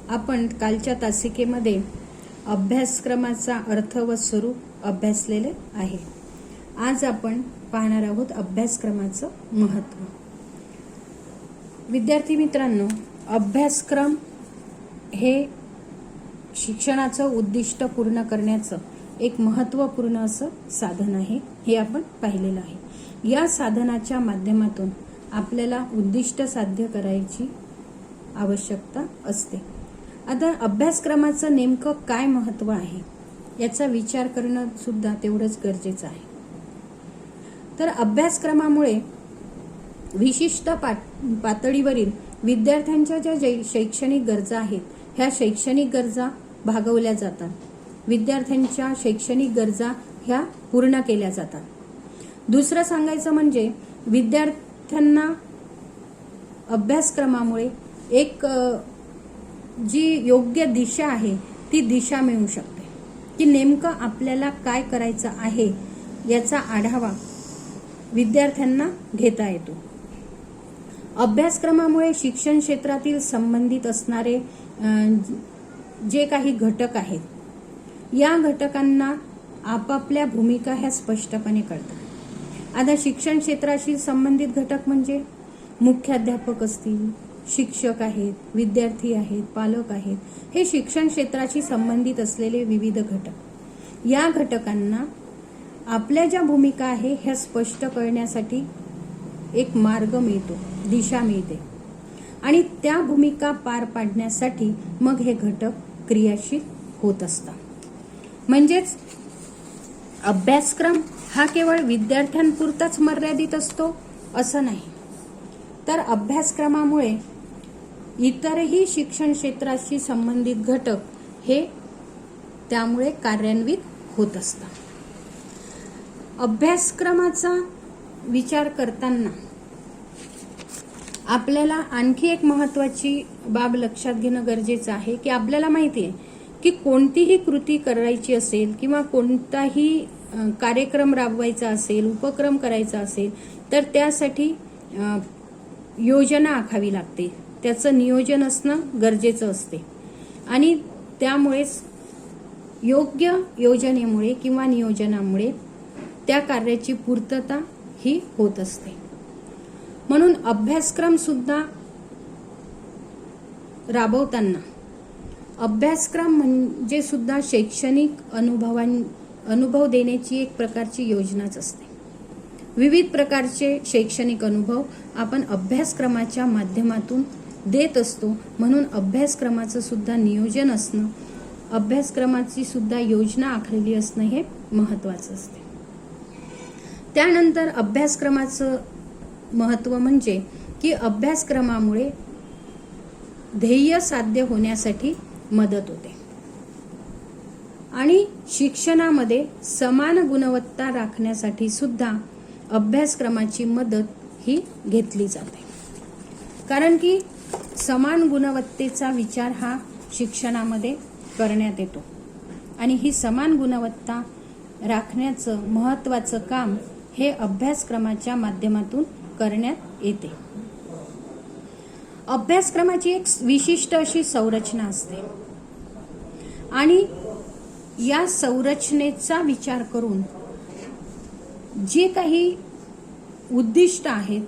आपण कालच्या तासिकेमध्ये अभ्यासक्रमाचा अर्थ व स्वरूप अभ्यासलेले आहे. आज आपण पाहणार आहोत अभ्यासक्रमाचं महत्त्व. विद्यार्थी मित्रांनो, अभ्यासक्रम हे शिक्षणाचं उद्दिष्ट पूर्ण करण्याचं एक महत्त्वपूर्ण असं साधन आहे, हे आपण पाहिलेलं आहे. या साधनाच्या माध्यमातून आपल्याला उद्दिष्ट साध्य करायची आवश्यकता असते. आता अभ्यासक्रमाचं नेमकं काय महत्त्व आहे याचा विचार करणं सुद्धा तेवढंच गरजेचं आहे. तर अभ्यासक्रमामुळे विशिष्ट पातळीवरील विद्यार्थ्यांच्या ज्या शैक्षणिक गरजा आहेत, ह्या शैक्षणिक गरजा भागवल्या जातात. विद्यार्थ्यांच्या शैक्षणिक गरजा ह्या पूर्ण केल्या जातात. दुसरं सांगायचं म्हणजे विद्यार्थ्यांना अभ्यासक्रमामुळे एक जी योग्य दिशा आहे ती दिशा मिळू शकते, की नेमकं आपल्याला काय करायचं आहे याचा आढावा विद्यार्थ्यांना घेता येतो. अभ्यासक्रमामुळे शिक्षण क्षेत्रातील संबंधित असणारे जे काही घटक आहेत, या घटकांना आपापल्या भूमिका ह्या स्पष्टपणे कळतात. आता शिक्षण क्षेत्राशी संबंधित घटक म्हणजे मुख्याध्यापक असतील, शिक्षक आहेत, विद्यार्थी आहेत, पालक आहेत, हे शिक्षण क्षेत्राशी संबंधित असलेले विविध घटक. या घटकांना आपल्या ज्या भूमिका आहे ह्या स्पष्ट करण्यासाठी एक मार्ग मिळतो, दिशा मिळते, आणि त्या भूमिका पार पाडण्यासाठी मग हे घटक क्रियाशील होत असतात. म्हणजेच अभ्यासक्रम हा केवळ विद्यार्थ्यांपुरताच मर्यादित असतो असं नाही, तर अभ्यासक्रमामुळे इतरही शिक्षण क्षेत्राशी संबंधित घटक हे त्यामुळे कार्यान्वित होत असतात. अभ्यासक्रमाचा विचार करताना आपल्याला आणखी एक महत्त्वाची बाब लक्षात घेणं गरजेचं आहे, की आपल्याला माहिती आहे की कोणतीही कृती करायची असेल किंवा कोणताही कार्यक्रम राबवायचा असेल, उपक्रम करायचा असेल, तर त्यासाठी योजना आखावी लागते, त्याचं नियोजन असणं गरजेचं असते, आणि त्यामुळेच योग्य योजनेमुळे किंवा नियोजनामुळे त्या कार्याची पूर्तता ही होत असते. म्हणून अभ्यासक्रम सुद्धा राबवताना अभ्यासक्रम म्हणजे सुद्धा शैक्षणिक अनुभव देण्याची एक प्रकारची योजनाच असते. विविध प्रकारचे शैक्षणिक अनुभव आपण अभ्यासक्रमाच्या माध्यमातून देत असतो. म्हणून अभ्यासक्रमाचं सुद्धा नियोजन असणं, अभ्यासक्रमाची सुद्धा योजना आखलेली असणं हे महत्त्वाचं असते. त्यानंतर अभ्यासक्रमाचं महत्त्व म्हणजे की अभ्यासक्रमामुळे ध्येय साध्य होण्यासाठी मदत होते, आणि शिक्षणामध्ये समान गुणवत्ता राखण्यासाठी सुद्धा अभ्यासक्रमाची मदत ही घेतली जाते. कारण की समान गुणवत्तेचा विचार हा शिक्षणामध्ये करण्यात येतो, आणि ही समान गुणवत्ता राखण्याचं महत्त्वाचं काम हे अभ्यासक्रमाच्या माध्यमातून करण्यात येते. अभ्यासक्रमाची एक विशिष्ट अशी संरचना असते, आणि या संरचनेचा विचार करून जे काही उद्दिष्ट आहेत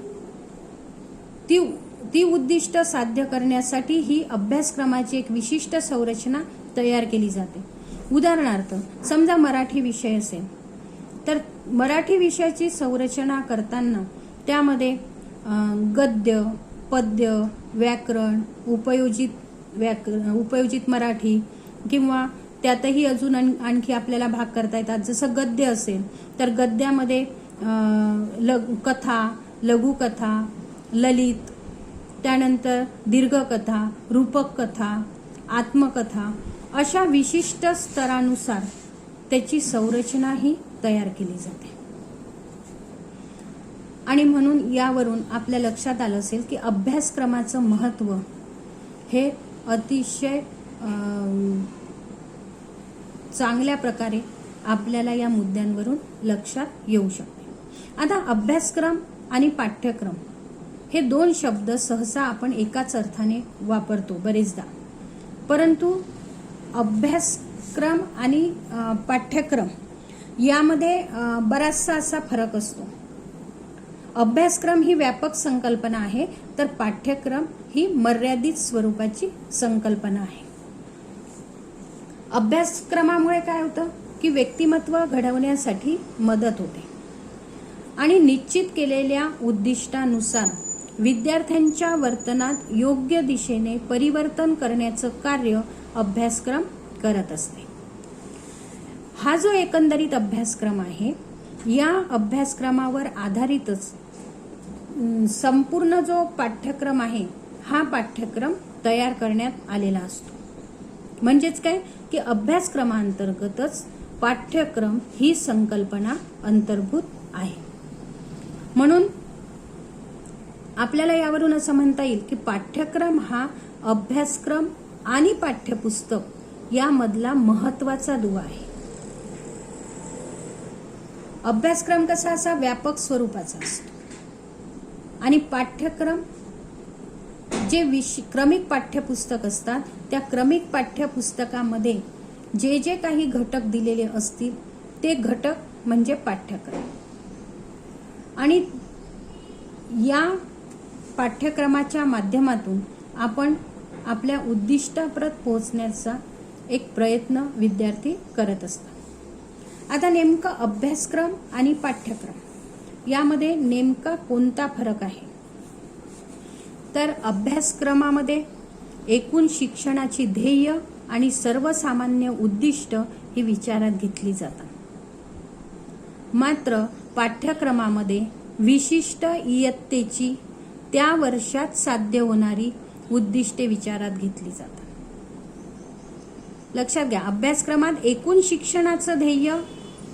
ती उद्दिष्ट साध्य करण्यासाठी ही अभ्यासक्रमाची एक विशिष्ट संरचना तयार केली जाते. उदाहरणार्थ, समजा मराठी विषय असेल, तर मराठी विषयाची संरचना करताना त्यामध्ये गद्य, पद्य, व्याकरण, उपयोजित मराठी, किंवा त्यातही अजून आणखी आपल्याला भाग करता येतात. जसं गद्य असेल तर गद्यामध्ये कथा, लघुकथा, ललित, त्यानंतर दीर्घकथा, रूपक कथा, आत्मकथा, अशा विशिष्ट स्तरानुसार त्याची संरचना ही तयार केली जाते. आणि म्हणून यावरून आपल्या लक्षात आलं असेल की अभ्यासक्रमाचं महत्त्व हे अतिशय चांगल्या प्रकारे आपल्याला या मुद्द्यांवरून लक्षात येऊ शकते. आता अभ्यासक्रम आणि पाठ्यक्रम हे दोन शब्द सहसा आपण एकाच अर्थाने वापरतो बरेचदा. परंतु अभ्यासक्रम आणि पाठ्यक्रम यामध्ये बराचसा असा फरक असतो. अभ्यासक्रम ही व्यापक संकल्पना आहे, तर पाठ्यक्रम ही मर्यादित स्वरूपाची संकल्पना आहे. अभ्यासक्रमामुळे काय होतं की व्यक्तिमत्व घडवण्यासाठी मदत होते आणि निश्चित केलेल्या उद्दिष्टानुसार विद्यार्थ्यांच्या वर्तनात योग्य दिशेने परिवर्तन करण्याचं कार्य अभ्यासक्रम करत असते. हा जो एकंदरीत अभ्यासक्रम आहे, या अभ्यासक्रमावर आधारितच संपूर्ण जो पाठ्यक्रम आहे हा पाठ्यक्रम तयार करण्यात आलेला असतो. म्हणजेच काय की अभ्यासक्रमांतर्गतच पाठ्यक्रम ही संकल्पना अंतर्भूत आहे. म्हणून आपल्याला यावरून असं म्हणता येईल की पाठ्यक्रम हा अभ्यासक्रम आणि पाठ्यपुस्तक यामधला महत्वाचा दुवा आहे. अभ्यासक्रम कसा असा व्यापक स्वरूपाचा असतो आणि पाठ्यक्रम जे क्रमिक पाठ्यपुस्तक असतात, त्या क्रमिक पाठ्यपुस्तकामध्ये जे जे काही घटक दिलेले असतील ते घटक म्हणजे पाठ्यक्रम. आणि या पाठ्यक्रमाच्या माध्यमातून आपण आपल्या उद्दिष्टाप्रत पोहोचण्याचा एक प्रयत्न विद्यार्थी करत असतात. आता नेमका अभ्यासक्रम आणि पाठ्यक्रम यामध्ये नेमका कोणता फरक आहे, तर अभ्यासक्रमामध्ये एकूण शिक्षणाची ध्येय आणि सर्वसामान्य उद्दिष्ट ही विचारात घेतली जातात. मात्र पाठ्यक्रमामध्ये विशिष्ट इयत्तेची त्या वर्षात साध्य होणारी उद्दिष्टे विचारात घेतली जातात. लक्षात घ्या, अभ्यासक्रमात एकूण शिक्षणाचं ध्येय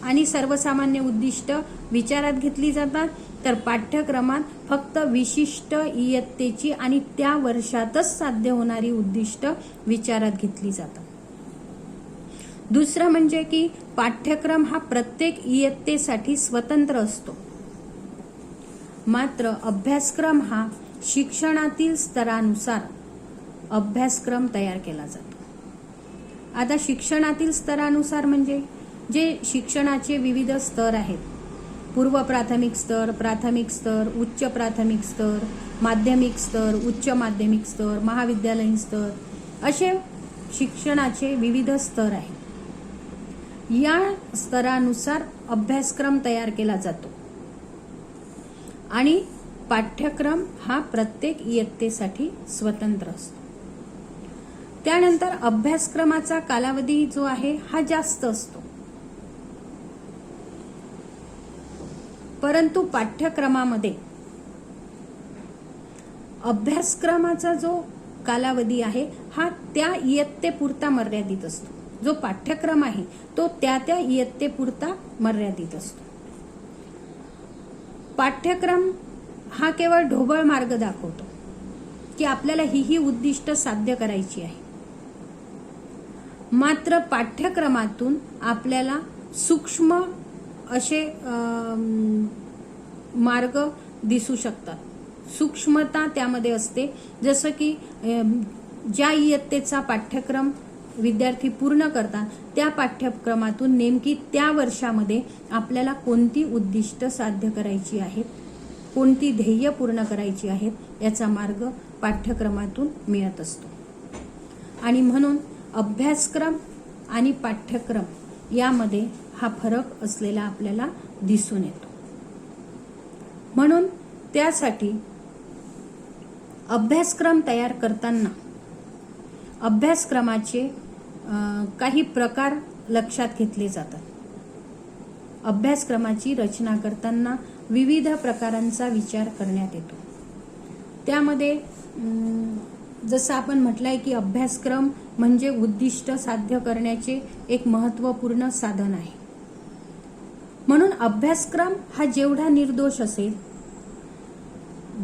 आणि सर्वसामान्य उद्दिष्ट विचारात घेतली जातात, तर पाठ्यक्रमात फक्त विशिष्ट इयत्तेची आणि त्या वर्षातच साध्य होणारी उद्दिष्ट विचारात घेतली जातात. दुसरं म्हणजे की पाठ्यक्रम हा प्रत्येक इयत्तेसाठी स्वतंत्र असतो, मात्र अभ्यासक्रम हा शिक्षणातील स्तरानुसार अभ्यासक्रम तयार केला जातो. आता शिक्षणातील स्तरानुसार म्हणजे जे शिक्षणाचे विविध स्तर आहेत, पूर्व प्राथमिक स्तर, प्राथमिक स्तर, उच्च प्राथमिक स्तर, माध्यमिक स्तर, उच्च माध्यमिक स्तर, महाविद्यालयीन स्तर, असे शिक्षणाचे विविध स्तर आहेत. या स्तरानुसार अभ्यासक्रम तयार केला जातो आणि पाठ्यक्रम हा प्रत्येक इयत्तेसाठी स्वतंत्र असतो. त्यानंतर अभ्यासक्रमाचा कालावधी जो आहे हा जास्त असतो, परंतु पाठ्यक्रमामध्ये अभ्यासक्रमाचा जो कालावधी आहे हा त्या इयत्तेपुरता मर्यादित असतो. जो पाठ्यक्रम आहे तो त्या इयत्तेपुरता मर्यादित असतो. पाठ्यक्रम हा केवळ ढोबळ मार्ग दाखवतो की आपल्याला ही उद्दिष्ट साध्य करायची आहे, मात्र पाठ्यक्रमातून आपल्याला सूक्ष्म असे मार्ग दिसू शकतात. सूक्ष्मता त्यामध्ये असते, जसं की ज्या इयत्तेचा पाठ्यक्रम विद्यार्थी पूर्ण करतात त्या पाठ्यक्रमातून नेमकी त्या वर्षामध्ये आपल्याला कोणती उद्दिष्ट साध्य करायची आहेत, कोणती ध्येय पूर्ण करायची आहेत, याचा मार्ग पाठ्यक्रमातून मिळत असतो. आणि म्हणून अभ्यासक्रम आणि पाठ्यक्रम यामध्ये हा फरक असलेला आपल्याला दिसून येतो. म्हणून त्यासाठी अभ्यासक्रम तयार करताना अभ्यासक्रमाचे काही प्रकार लक्षात घेतले जातात. अभ्यासक्रमाची रचना करताना विविध प्रकारांचा विचार करण्यात येतो. त्यामध्ये जसं आपण म्हटलंय की अभ्यासक्रम म्हणजे उद्दिष्ट साध्य करण्याचे एक महत्त्वपूर्ण साधन आहे. म्हणून अभ्यासक्रम हा जेवढा निर्दोष असेल,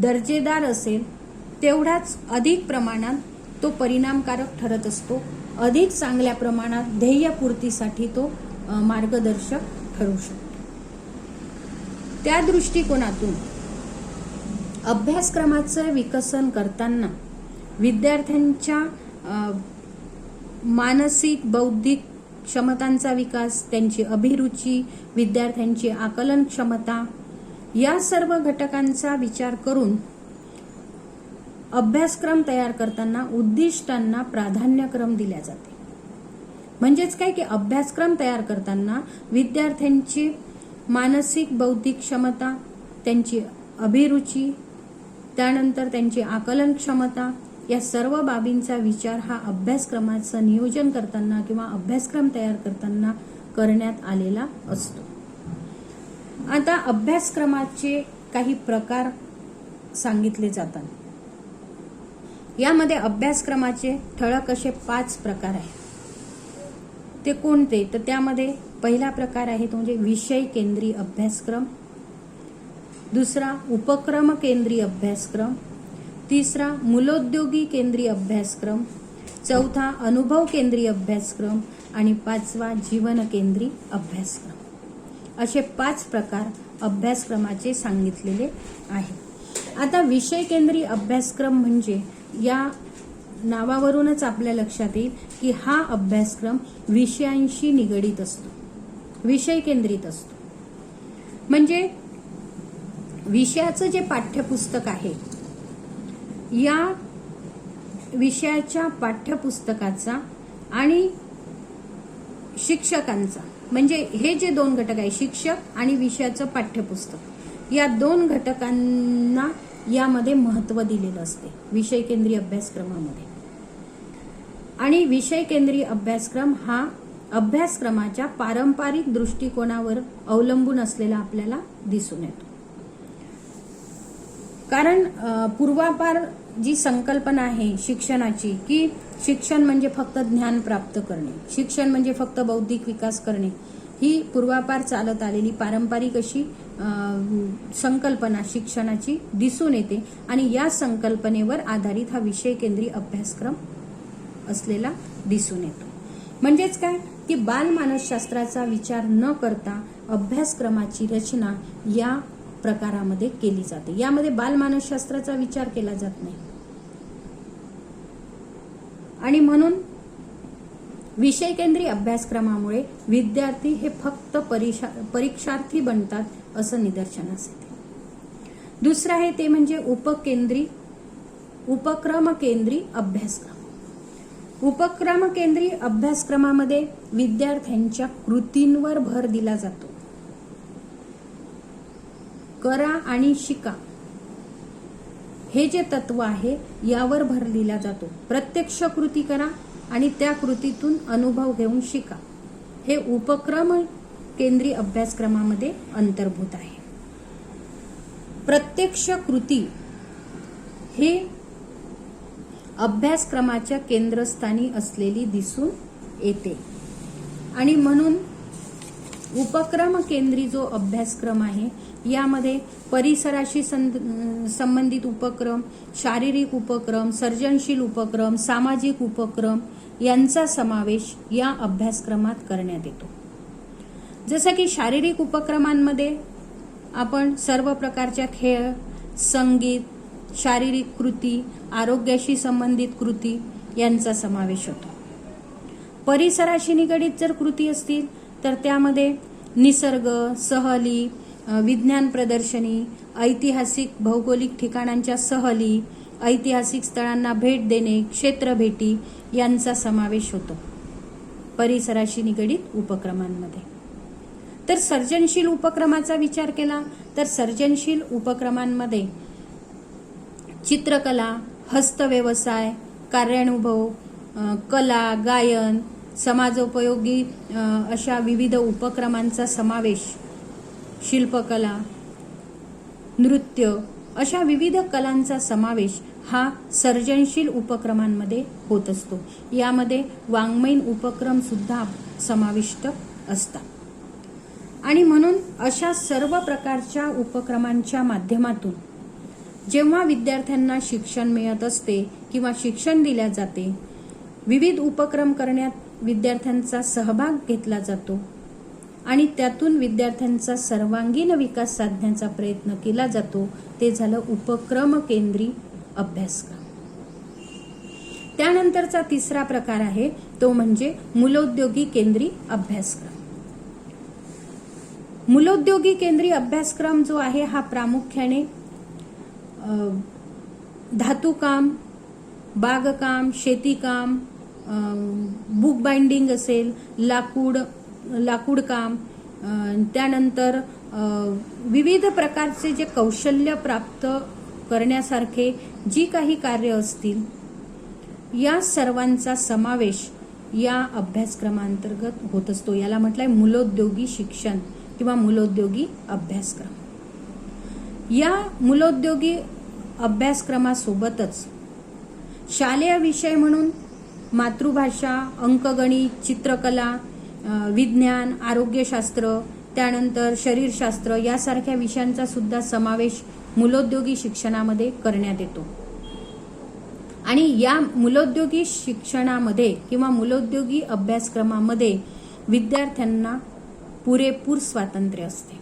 दर्जेदार असेल, तेवढाच अधिक प्रमाणात तो परिणामकारक ठरत असतो. अधिक चांगल्या प्रमाणात ध्येयपूर्तीसाठी तो मार्गदर्शक ठरू शकतो. त्या दृष्टिकोनातून अभ्यासक्रमाचं विकसन करताना विद्यार्थ्यांच्या मानसिक बौद्धिक क्षमतांचा विकास, त्यांची अभिरुची, विद्यार्थ्यांची आकलन क्षमता, या सर्व घटकांचा विचार करून अभ्यासक्रम तयार करताना उद्दिष्टांना प्राधान्यक्रम दिला जाते. म्हणजेच काय की अभ्यासक्रम तयार करताना विद्यार्थ्यांची मानसिक बौद्धिक क्षमता, त्यांची अभिरुची, त्यानंतर त्यांची आकलन क्षमता, या सर्व बाबींचा विचार हा अभ्यासक्रमाचं नियोजन करताना किंवा अभ्यासक्रम तयार करताना करण्यात आलेला असतो. आता अभ्यासक्रमाचे काही प्रकार सांगितले जातात. यामध्ये अभ्यासक्रमाचे ठळक असे 5 प्रकार आहेत. ते कोणते? तर त्यामध्ये पहिला प्रकार आहे तो म्हणजे विषय केंद्रीय अभ्यासक्रम, दुसरा उपक्रम केंद्रीय अभ्यासक्रम, तिसरा मूलोद्योगी केंद्रीय अभ्यासक्रम, चौथा अनुभव केंद्रीय अभ्यासक्रम आणि 5वा जीवन केंद्रीय अभ्यासक्रम. असे 5 प्रकार अभ्यासक्रमाचे सांगितलेले आहेत. आता विषय केंद्रीय अभ्यासक्रम म्हणजे या नावावरूनच आपल्या लक्षात येईल की हा अभ्यासक्रम विषयांशी निगडीत असतो, विषय केंद्रित असतो. म्हणजे विषयाचं जे पाठ्यपुस्तक आहे, या विषयाच्या पाठ्यपुस्तकाचा आणि शिक्षकांचा, म्हणजे हे जे 2 घटक आहे, शिक्षक आणि विषयाचं पाठ्यपुस्तक, या 2 घटकांना यामध्ये महत्त्व दिलेलं असते विषय केंद्रीय अभ्यासक्रमामध्ये. आणि विषय केंद्रीय अभ्यासक्रम हा अभ्यासक्रमाच्या पारंपरिक दृष्टिकोनावर अवलंबून असलेला आपल्याला दिसून येतो. कारण पूर्वापार जी संकल्पना आहे शिक्षणाची की शिक्षण म्हणजे फक्त ज्ञान प्राप्त करणे, शिक्षण म्हणजे फक्त बौद्धिक विकास करणे, ही पूर्वापार चालत आलेली पारंपरिक अशी संकल्पना शिक्षणाची दिसून येते. आणि या संकल्पनेवर आधारित हा विषय केंद्रीय अभ्यासक्रम असलेला दिसून येतो. म्हणजेच काय की बालमानसशास्त्राचा विचार न करता अभ्यासक्रमाची रचना या प्रकारामध्ये केली जाते. यामध्ये बालमानसशास्त्राचा विचार केला जात नाही आणि म्हणून विषय केंद्रीय अभ्यासक्रमामुळे विद्यार्थी हे फक्त परीक्षार्थी बनतात असं निदर्शनास येते. दुसरं आहे ते म्हणजे उपक्रम केंद्रीय अभ्यासक्रम. उपक्रम केंद्रीय अभ्यासक्रमामध्ये विद्यार्थ्यांच्या कृतींवर भर दिला जातो. करा आणि शिका हे जे तत्व आहे यावर भर दिला जातो. प्रत्यक्ष कृती करा आणि त्या कृतीतून अनुभव घेऊन शिका, हे उपक्रम केंद्रीय अभ्यासक्रमामध्ये अंतर्भूत आहे. प्रत्यक्ष कृती हे अभ्यासक्रमाच्या केंद्रस्थानी असलेली दिसून येते. आणि म्हणून उपक्रम केंद्रीय जो अभ्यासक्रम आहे यामध्ये परिसराशी संबंधित उपक्रम, शारीरिक उपक्रम, सर्जनशील उपक्रम, सामाजिक उपक्रम यांचा समावेश या अभ्यासक्रमात करण्यात येतो. जसं की शारीरिक उपक्रमांमध्ये आपण सर्व प्रकारच्या खेळ, संगीत, शारीरिक कृती, आरोग्याशी संबंधित कृती यांचा समावेश होतो. परिसराशी निगडीत जर कृती असतील तर त्यामध्ये निसर्ग, सहली, विज्ञान प्रदर्शनी, ऐतिहासिक भौगोलिक ठिकाणांच्या सहली, ऐतिहासिक स्थळांना भेट देणे, क्षेत्रभेटी यांचा समावेश होतो परिसराशी निगडीत उपक्रमांमध्ये. तर सर्जनशील उपक्रमाचा विचार केला तर सर्जनशील उपक्रमांमध्ये चित्रकला, हस्तव्यवसाय, कार्यानुभव, कला, गायन, समाजोपयोगी अशा विविध उपक्रमांचा समावेश, शिल्पकला, नृत्य अशा विविध कलांचा समावेश हा सर्जनशील उपक्रमांमध्ये होत असतो. यामध्ये वाङ्मयीन उपक्रम सुद्धा समाविष्ट असतात. आणि म्हणून अशा सर्व प्रकारच्या उपक्रमांच्या माध्यमातून जेव्हा विद्यार्थ्यांना शिक्षण मिळत असते किंवा शिक्षण दिल्या जाते, विविध उपक्रम करण्यात विद्यार्थ्यांचा सहभाग घेतला जातो आणि त्यातून विद्यार्थ्यांचा सर्वांगीण विकास साधण्याचा प्रयत्न केला जातो. ते झालं उपक्रम केंद्रीय अभ्यासक्रम. त्यानंतरचा तिसरा प्रकार आहे तो म्हणजे मूलोद्योगी केंद्री अभ्यासक्रम. मूलोद्योगी केंद्री अभ्यासक्रम जो आहे हा प्रामुख्याने धातुकाम, बागकाम, शेतीकाम, बुक बाइंडिंग असेल, लाकूडकाम, त्यानंतर विविध प्रकारचे जे कौशल्य प्राप्त करण्यासारखे जी काही कार्य असतील या सर्वांचा समावेश या अभ्यासक्रमांतर्गत होत असतो. याला म्हटलंय मूलोद्योगी शिक्षण किंवा मूलोद्योगी अभ्यासक्रम. या मूलोद्योगी अभ्यासक्रमासोबतच शालेय विषय म्हणून मातृभाषा, अंकगणित, चित्रकला, विज्ञान, आरोग्यशास्त्र, त्यानंतर शरीरशास्त्र यासारख्या विषयांचा सुद्धा समावेश मूलोद्योगी शिक्षणामध्ये करण्यात येतो. आणि या मूलोद्योगी शिक्षणामध्ये किंवा मूलोद्योगी अभ्यासक्रमामध्ये विद्यार्थ्यांना पुरेपूर स्वातंत्र्य असते.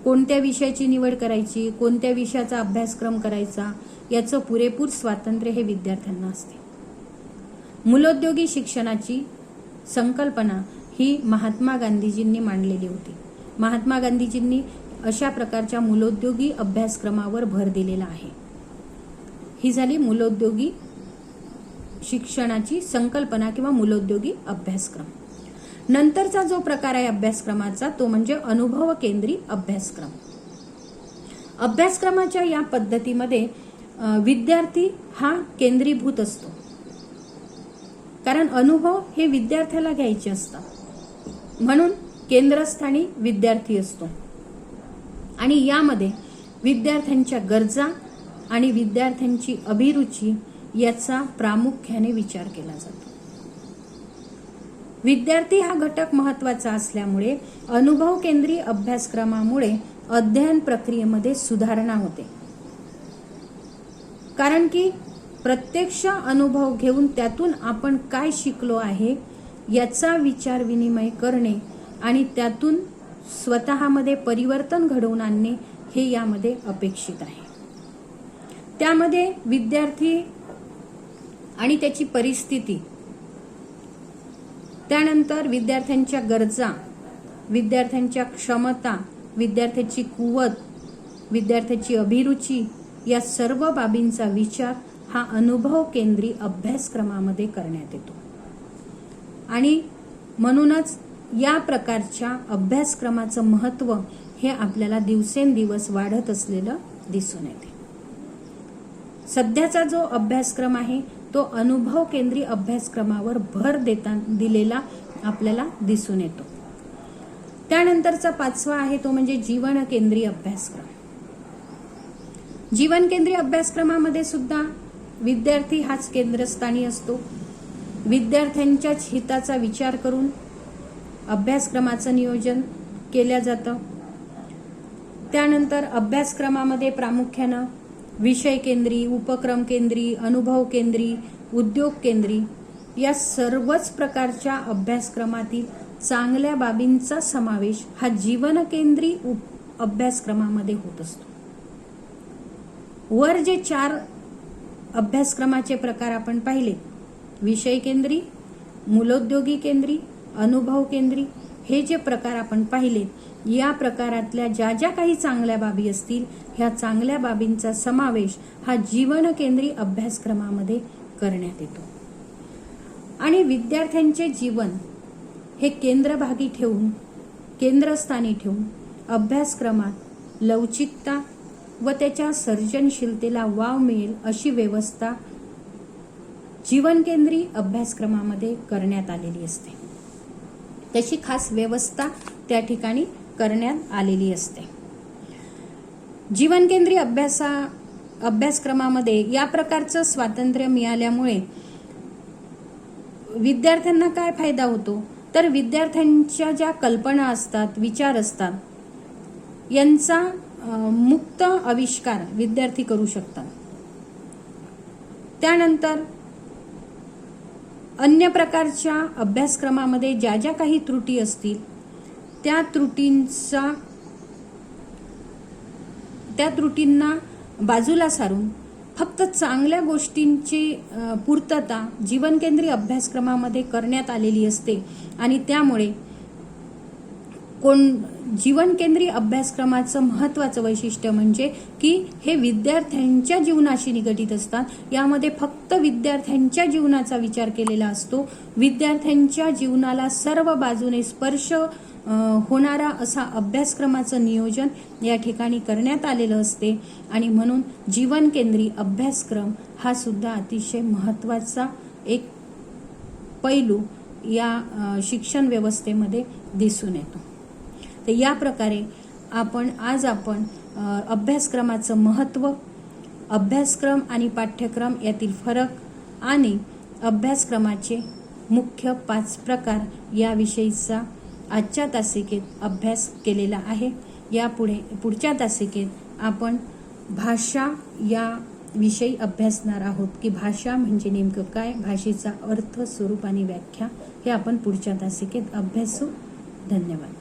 कोणत्या विषयाची निवड करायची, कोणत्या विषयाचा अभ्यासक्रम करायचा याचं पुरेपूर स्वातंत्र्य हे विद्यार्थ्यांना असते. मूलोद्योगी शिक्षणाची संकल्पना ही महात्मा गांधीजींनी मांडलेली होती. महात्मा गांधीजींनी अशा प्रकारच्या मूलोद्योगी अभ्यासक्रमावर भर दिलेला आहे. ही झाली मूलोद्योगी शिक्षणाची संकल्पना किंवा मूलोद्योगी अभ्यासक्रम. नंतरचा जो प्रकार आहे अभ्यासक्रमाचा तो म्हणजे अनुभव केंद्री अभ्यासक्रम. अभ्यासक्रमाच्या या पद्धतीमध्ये विद्यार्थी हा केंद्रीभूत असतो, कारण अनुभव हे विद्यार्थ्याला घ्यायचे असतात म्हणून केंद्रस्थानी विद्यार्थी असतो. आणि यामध्ये विद्यार्थ्यांच्या गरजा आणि विद्यार्थ्यांची अभिरुची याचा प्रामुख्याने विचार केला जातो. विद्यार्थी हा घटक महत्त्वाचा असल्यामुळे अनुभव केंद्री अभ्यासक्रमामुळे अध्ययन प्रक्रियेमध्ये सुधारणा होते. कारण की प्रत्यक्ष अनुभव घेऊन त्यातून आपण काय शिकलो आहे याचा विचार विनिमय करणे आणि त्यातून स्वतःमध्ये परिवर्तन घडवून आणणे हे यामध्ये अपेक्षित आहे. त्यामध्ये विद्यार्थी आणि त्याची परिस्थिती, त्यानंतर विद्यार्थ्यांच्या गरजा, विद्यार्थ्यांच्या क्षमता, विद्यार्थ्याची कुवत, विद्यार्थ्याची अभिरुची या सर्व बाबींचा विचार हा अनुभव केंद्री अभ्यासक्रमामध्ये करण्यात येतो. आणि म्हणूनच या प्रकारच्या अभ्यासक्रमाचं महत्त्व हे आपल्याला दिवसेंदिवस वाढत असलेलं दिसून येते. सध्याचा जो अभ्यासक्रम आहे तो अनुभव केंद्री अभ्यासक्रमावर भर दिलेला आपल्याला दिसून येतो. त्यानंतरचा पाचवा आहे तो म्हणजे जीवन केंद्री अभ्यासक्रम. जीवन केंद्री अभ्यासक्रमामध्ये सुद्धा विद्यार्थी हाच केंद्रस्थानी असतो. विद्यार्थ्यांच्याच हिताचा विचार करून अभ्यासक्रमाचं नियोजन केलं जातं. त्यानंतर अभ्यासक्रमामध्ये प्रामुख्यानं विषय केंद्री, उपक्रम केंद्री, अनुभव केंद्री, उद्योग केंद्री या सर्वच प्रकारच्या अभ्यासक्रमातील चांगल्या बाबींचा समावेश हा जीवन केंद्री अभ्यासक्रमामध्ये होत असतो. वर जे 4 अभ्यासक्रमाचे प्रकार आपण पाहिले, विषय केंद्री, मूलोद्योगी केंद्री, अनुभव केंद्री, हे जे प्रकार आपण पाहिले या प्रकारातल्या ज्या ज्या काही चांगल्या बाबी असतील ह्या चांगल्या बाबींचा समावेश हा जीवन केंद्री अभ्यासक्रमामध्ये करण्यात येतो. आणि विद्यार्थ्यांचे जीवन हे केंद्रभागी ठेवून, केंद्रस्थानी ठेवून अभ्यासक्रमात लवचिकता व त्याच्या सर्जनशीलतेला वाव मिळेल अशी व्यवस्था जीवन केंद्री अभ्यासक्रमामध्ये करण्यात आलेली असते. तशी खास व्यवस्था त्या ठिकाणी करण्यात आलेली असते. जीवन केंद्री अभ्यासक्रमामध्ये या प्रकारचं स्वातंत्र्य मिळाल्यामुळे विद्यार्थ्यांना काय फायदा होतो तर विद्यार्थ्यांच्या ज्या कल्पना असतात, विचार असतात यांचा मुक्त आविष्कार विद्यार्थी करू शकतात. त्यानंतर अन्य प्रकारच्या अभ्यासक्रमामध्ये ज्या ज्या काही त्रुटी असतील त्या त्रुटींना बाजूला सारून फक्त चांगल्या गोष्टींची पूर्तता जीवनकेंद्री अभ्यासक्रमामध्ये करण्यात आलेली असते आणि त्यामुळे जीवनकेंद्री अभ्यासक्रमाचं महत्त्वाचं वैशिष्ट्य म्हणजे की हे विद्यार्थ्यांच्या जीवनाशी निगडित असतात। यामध्ये फक्त विद्यार्थ्यांच्या जीवनाचा विचार केलेला असतो। विद्यार्थ्यांच्या जीवनाला सर्व बाजूने स्पर्श होणारा असा अभ्यासक्रमाचं नियोजन या ठिकाणी करण्यात आलेलं असते आणि म्हणून जीवनकेंद्री अभ्यासक्रम हा सुद्धा अतिशय महत्त्वाचा एक पैलू या शिक्षण व्यवस्थेमध्ये दिसून येतो। तर या प्रकारे आज आपण अभ्यासक्रमाचं महत्त्व, अभ्यासक्रम आणि पाठ्यक्रम यातील फरक आणि अभ्यासक्रमाचे मुख्य 5 प्रकार याविषयीचा आजच्या तासिकेत अभ्यास केलेला आहे। पुढच्या तासिकेत आपण भाषा या विषयी अभ्यासणार आहोत की भाषा म्हणजे नेमकं काय, भाषेचा अर्थ, स्वरूप आणि व्याख्या हे आपण पुढच्या तासिकेत अभ्यासू। धन्यवाद।